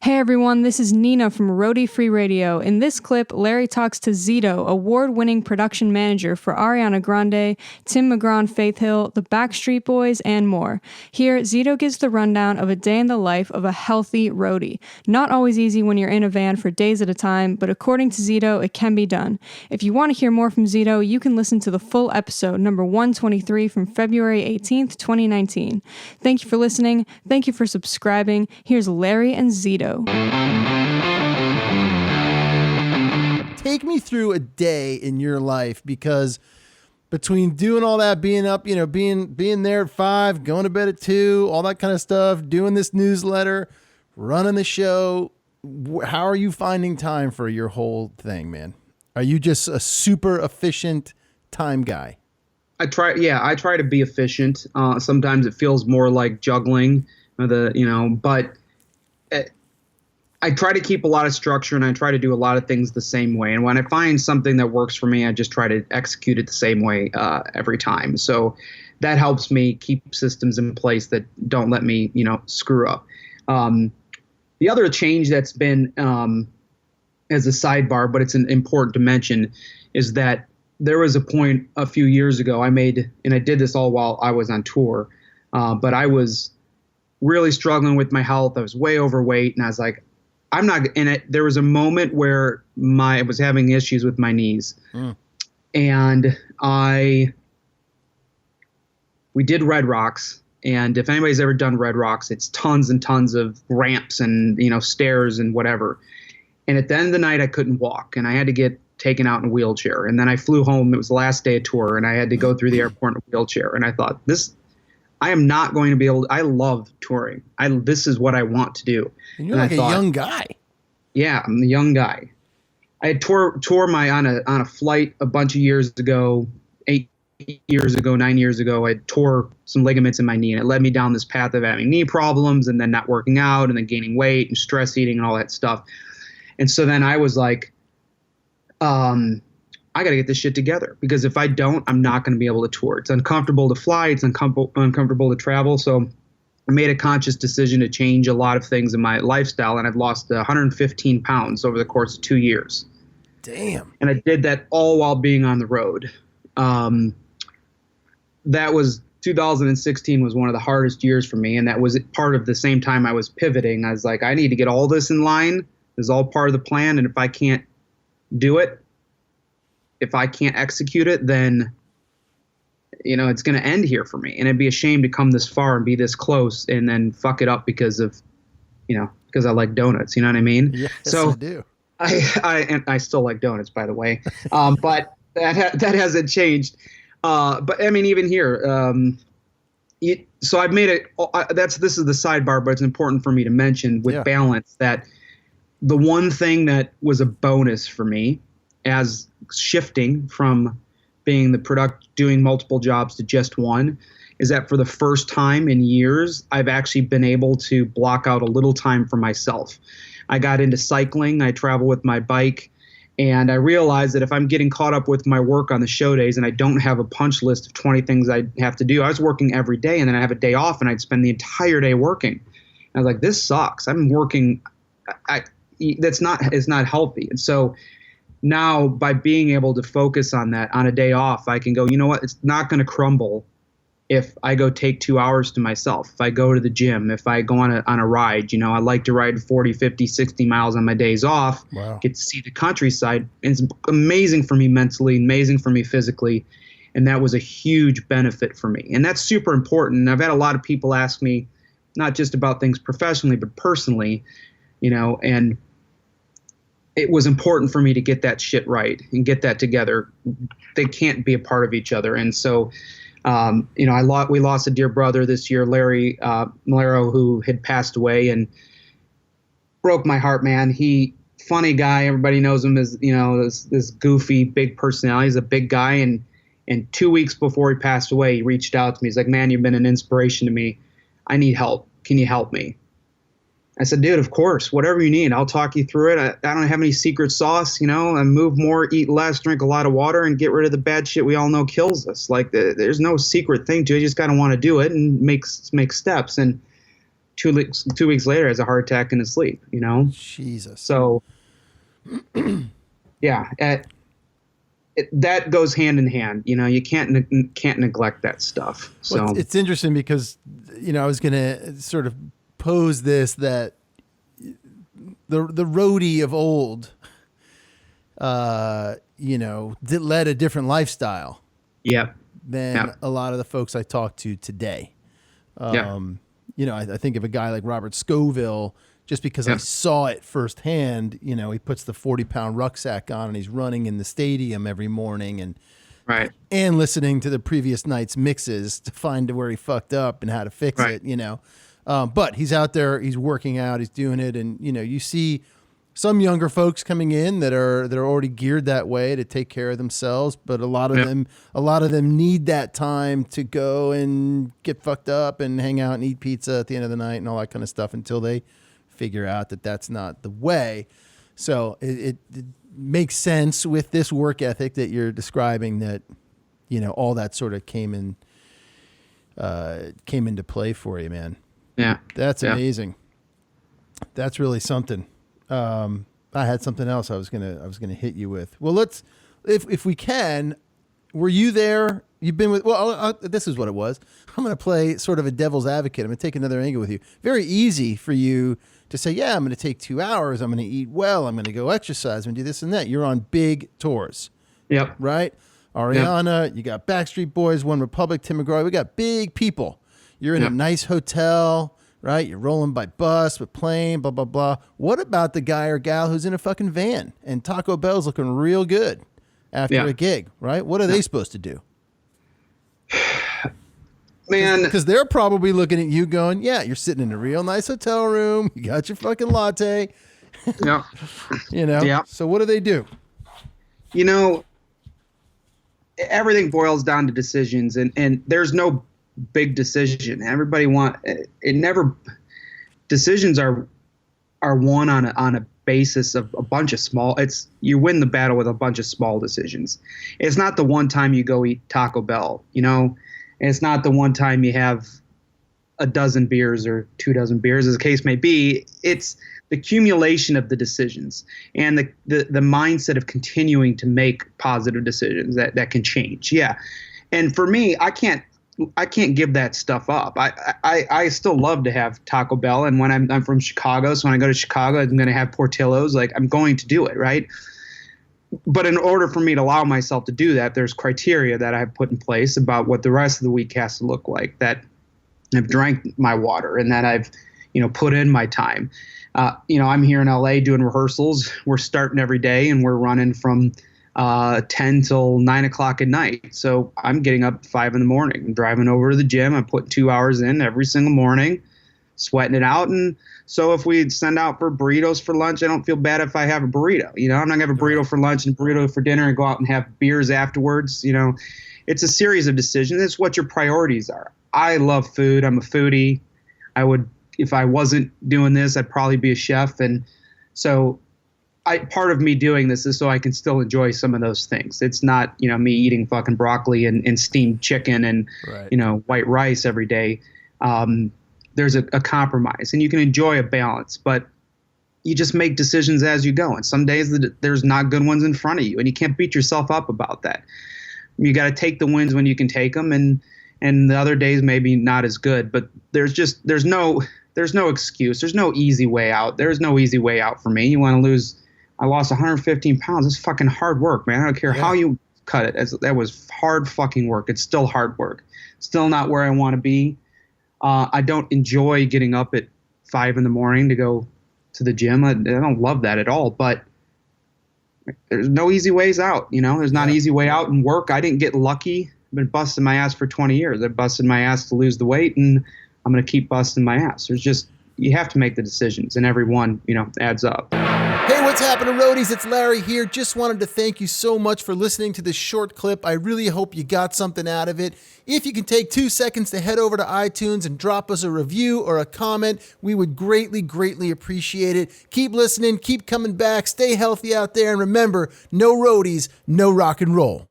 Hey everyone, this is Nina from ROADIE Free Radio. In this clip, Larry talks to Zito, award-winning production manager for Ariana Grande, Tim McGraw Faith Hill, the Backstreet Boys, and more. Here, Zito gives the rundown of a day in the life of a healthy roadie. Not always easy when you're in a van for days at a time, but according to Zito, it can be done. If you want to hear more from Zito, you can listen to the full episode, number 123 from February 18th, 2019. Thank you for listening. Thank you for subscribing. Here's Larry and Zito. Take me through a day in your life, because between doing all that, being up, being there at 5, going to bed at 2, all that kind of stuff, doing this newsletter, running the show, how are you finding time for your whole thing, man? Are you just a super efficient time guy? I try to be efficient. Sometimes it feels more like juggling, but I try to keep a lot of structure, and I try to do a lot of things the same way. And when I find something that works for me, I just try to execute it the same way every time. So that helps me keep systems in place that don't let me, screw up. The other change that's been as a sidebar, but it's important to mention, is that there was a point a few years ago I made, and I did this all while I was on tour, but I was really struggling with my health. I was way overweight, and I was like, I'm not in it. There was a moment where I was having issues with my knees, and we did Red Rocks. And if anybody's ever done Red Rocks, it's tons and tons of ramps and, stairs and whatever. And at the end of the night, I couldn't walk, and I had to get taken out in a wheelchair. And then I flew home. It was the last day of tour, and I had to go through the airport in a wheelchair. And I thought, I am not going to be able to. I love touring. This is what I want to do. And you're like a young guy. Yeah, I'm a young guy. I had tore on a flight a bunch of years ago, 9 years ago. I tore some ligaments in my knee, and it led me down this path of having knee problems, and then not working out, and then gaining weight and stress eating and all that stuff. And so then I was like, I got to get this shit together, because if I don't, I'm not going to be able to tour. It's uncomfortable to fly. It's uncomfortable to travel. So I made a conscious decision to change a lot of things in my lifestyle, and I've lost 115 pounds over the course of 2 years. Damn. And I did that all while being on the road. That was 2016 was one of the hardest years for me, and that was part of the same time I was pivoting. I was like, I need to get all this in line. This is all part of the plan, and if I can't do it, if I can't execute it, then, it's going to end here for me. And it'd be a shame to come this far and be this close and then fuck it up because I like donuts. You know what I mean? Yes, so I do. I still like donuts, by the way. But that hasn't changed. But I mean, even here, so I've made it. This is the sidebar, but it's important for me to mention with balance that the one thing that was a bonus for me as shifting from being doing multiple jobs to just one, is that for the first time in years, I've actually been able to block out a little time for myself. I got into cycling. I travel with my bike, and I realized that if I'm getting caught up with my work on the show days and I don't have a punch list of 20 things I have to do, I was working every day, and then I have a day off, and I'd spend the entire day working. And I was like, this sucks. I'm working. It's not healthy. And so now, by being able to focus on that on a day off, I can go, you know what? It's not going to crumble if I go take 2 hours to myself, if I go to the gym, if I go on a ride. I like to ride 40, 50, 60 miles on my days off, get to see the countryside. It's amazing for me mentally, amazing for me physically. And that was a huge benefit for me. And that's super important. And I've had a lot of people ask me, not just about things professionally, but personally, and it was important for me to get that shit right and get that together. They can't be a part of each other. And so, we lost a dear brother this year, Larry Malero, who had passed away, and broke my heart, man. Funny guy. Everybody knows him as, this goofy, big personality. He's a big guy. And 2 weeks before he passed away, he reached out to me. He's like, man, you've been an inspiration to me. I need help. Can you help me? I said, dude, of course, whatever you need, I'll talk you through it. I don't have any secret sauce, I move more, eat less, drink a lot of water, and get rid of the bad shit we all know kills us. Like, there's no secret thing to it. You just got to want to do it and make steps. And 2 weeks later has a heart attack in his sleep, Jesus. So yeah, that goes hand in hand. You can't neglect that stuff. So well, it's interesting because, I was going to sort of pose this, that the roadie of old, that led a different lifestyle. Yep. Than a lot of the folks I talk to today. I think of a guy like Robert Scoville, just because I saw it firsthand. He puts the 40-pound rucksack on and he's running in the stadium every morning and listening to the previous night's mixes to find where he fucked up and how to fix it, but he's out there, he's working out, he's doing it. And, you see some younger folks coming in that are already geared that way to take care of themselves, but a lot of them need that time to go and get fucked up and hang out and eat pizza at the end of the night and all that kind of stuff until they figure out that that's not the way. So it makes sense with this work ethic that you're describing, that all that sort of came into play for you, man. Yeah, that's amazing. That's really something. I had something else I was gonna hit you with. Well, let's, if we can, were you there? You've been with, this is what it was. I'm going to play sort of a devil's advocate. I'm going to take another angle with you. Very easy for you to say, yeah, I'm going to take 2 hours. I'm going to eat well. I'm going to go exercise. I'm going to do this and that. You're on big tours. Yep. Right? Ariana, you got Backstreet Boys, One Republic, Tim McGraw. We got big people. You're in a nice hotel. Right? You're rolling by bus, with plane, blah, blah, blah. What about the guy or gal who's in a fucking van and Taco Bell's looking real good after a gig, right? What are they supposed to do? Man. Because they're probably looking at you going, yeah, you're sitting in a real nice hotel room. You got your fucking latte. Yeah. Yeah. So what do they do? Everything boils down to decisions, and there's no big decision. Decisions are won on a basis of a bunch of small. You win the battle with a bunch of small decisions. It's not the one time you go eat Taco Bell, it's not the one time you have a dozen beers or 2 dozen beers, as the case may be. It's the accumulation of the decisions and the mindset of continuing to make positive decisions that can change. Yeah. And for me, I can't give that stuff up. I still love to have Taco Bell. And when I'm from Chicago, so when I go to Chicago, I'm going to have Portillo's. Like, I'm going to do it, right? But in order for me to allow myself to do that, there's criteria that I've put in place about what the rest of the week has to look like, that I've drank my water and that I've, put in my time. I'm here in LA doing rehearsals. We're starting every day and we're running from 10 till 9 o'clock at night. So I'm getting up at 5 in the morning. I'm driving over to the gym. I'm putting 2 hours in every single morning, sweating it out. And so if we send out for burritos for lunch, I don't feel bad if I have a burrito. I'm not going to have a burrito for lunch and a burrito for dinner and go out and have beers afterwards. It's a series of decisions. It's what your priorities are. I love food. I'm a foodie. If I wasn't doing this, I'd probably be a chef. And so part of me doing this is so I can still enjoy some of those things. It's not, me eating fucking broccoli and steamed chicken and, white rice every day. There's a compromise, and you can enjoy a balance, but you just make decisions as you go. And some days there's not good ones in front of you, and you can't beat yourself up about that. You got to take the wins when you can take them, and the other days maybe not as good, but there's no excuse. There's no easy way out. There's no easy way out for me. You want to lose, I lost 115 pounds. It's fucking hard work, man. I don't care how you cut it. That was hard fucking work. It's still hard work. Still not where I want to be. I don't enjoy getting up at 5 in the morning to go to the gym. I don't love that at all, but there's no easy ways out. There's not an easy way out in work. I didn't get lucky. I've been busting my ass for 20 years. I busted my ass to lose the weight, and I'm going to keep busting my ass. You have to make the decisions, and every one, adds up. Hey, what's happening, roadies? It's Larry here. Just wanted to thank you so much for listening to this short clip. I really hope you got something out of it. If you can take 2 seconds to head over to iTunes and drop us a review or a comment, we would greatly, greatly appreciate it. Keep listening, keep coming back, stay healthy out there, and remember, no roadies, no rock and roll.